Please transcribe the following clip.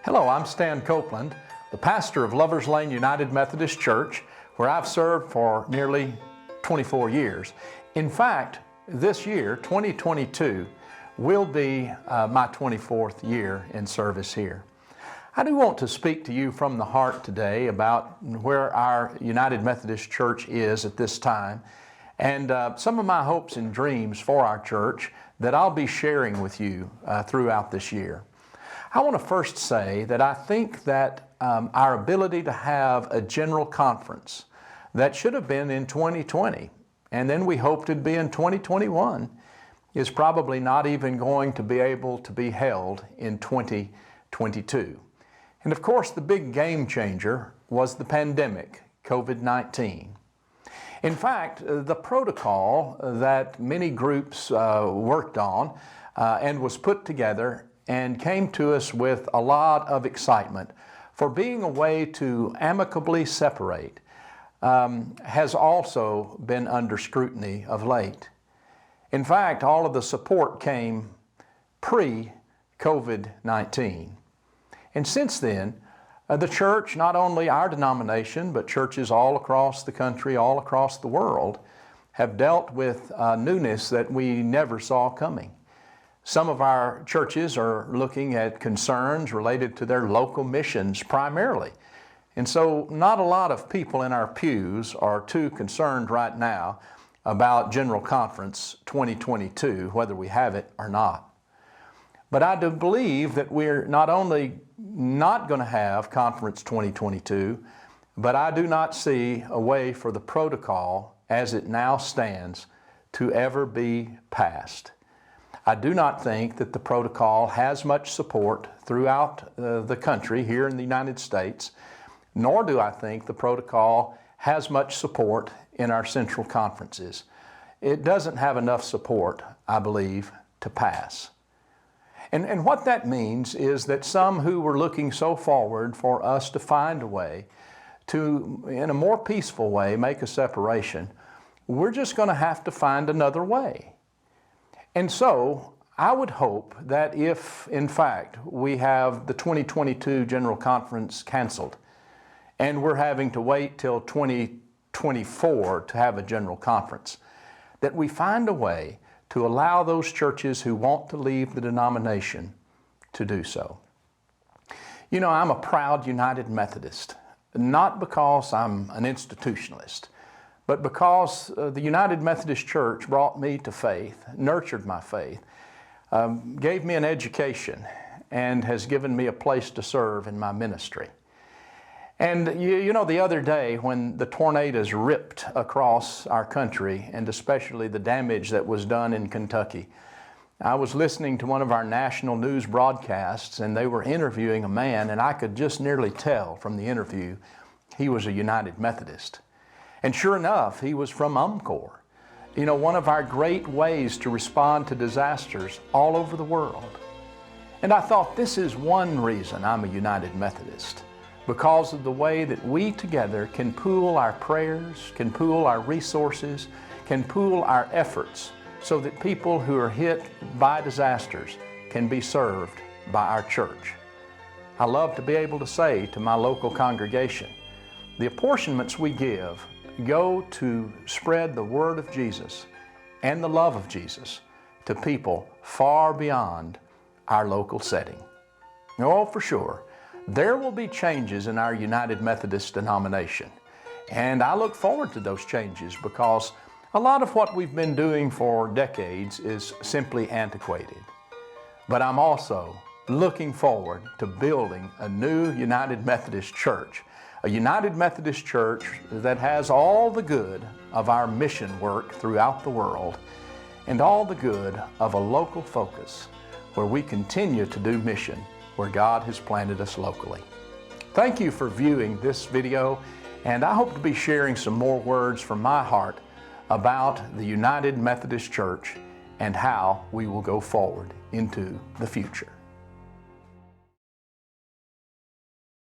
Hello, I'm Stan Copeland, the pastor of Lovers Lane United Methodist Church, where I've served for nearly 24 years. In fact, this year, 2022, will be my 24th year in service here. I do want to speak to you from the heart today about where our United Methodist Church is at this time, and some of my hopes and dreams for our church that I'll be sharing with you throughout this year. I want to first say that I think that our ability to have a general conference that should have been in 2020, and then we hoped it'd be in 2021, is probably not even going to be able to be held in 2022. And of course, the big game changer was the pandemic, COVID-19. In fact, the protocol that many groups worked on and was put together and came to us with a lot of excitement for being a way to amicably separate has also been under scrutiny of late. In fact, all of the support came pre-COVID-19. And since then, the church, not only our denomination, but churches all across the country, all across the world, have dealt with newness that we never saw coming. Some of our churches are looking at concerns related to their local missions primarily. And so not a lot of people in our pews are too concerned right now about General Conference 2022, whether we have it or not. But I do believe that we're not only not going to have Conference 2022, but I do not see a way for the protocol as it now stands to ever be passed. I do not think that the protocol has much support throughout the country here in the United States, nor do I think the protocol has much support in our central conferences. It doesn't have enough support, I believe, to pass. And what that means is that some who were looking so forward for us to find a way to, in a more peaceful way, make a separation, we're just going to have to find another way. And so I would hope that if, in fact, we have the 2022 General Conference canceled and we're having to wait till 2024 to have a General Conference, that we find a way to allow those churches who want to leave the denomination to do so. You know, I'm a proud United Methodist, not because I'm an institutionalist, but because the United Methodist Church brought me to faith, nurtured my faith, gave me an education, and has given me a place to serve in my ministry. And you know, the other day when the tornadoes ripped across our country, and especially the damage that was done in Kentucky, I was listening to one of our national news broadcasts, and they were interviewing a man, and I could just nearly tell from the interview he was a United Methodist. And sure enough, he was from UMCOR. You know, one of our great ways to respond to disasters all over the world. And I thought, this is one reason I'm a United Methodist, because of the way that we together can pool our prayers, can pool our resources, can pool our efforts so that people who are hit by disasters can be served by our church. I love to be able to say to my local congregation, the apportionments we give go to spread the word of Jesus and the love of Jesus to people far beyond our local setting. Oh, for sure, there will be changes in our United Methodist denomination, and I look forward to those changes because a lot of what we've been doing for decades is simply antiquated. But I'm also looking forward to building a new United Methodist Church, a United Methodist Church that has all the good of our mission work throughout the world and all the good of a local focus where we continue to do mission where God has planted us locally. Thank you for viewing this video, and I hope to be sharing some more words from my heart about the United Methodist Church and how we will go forward into the future.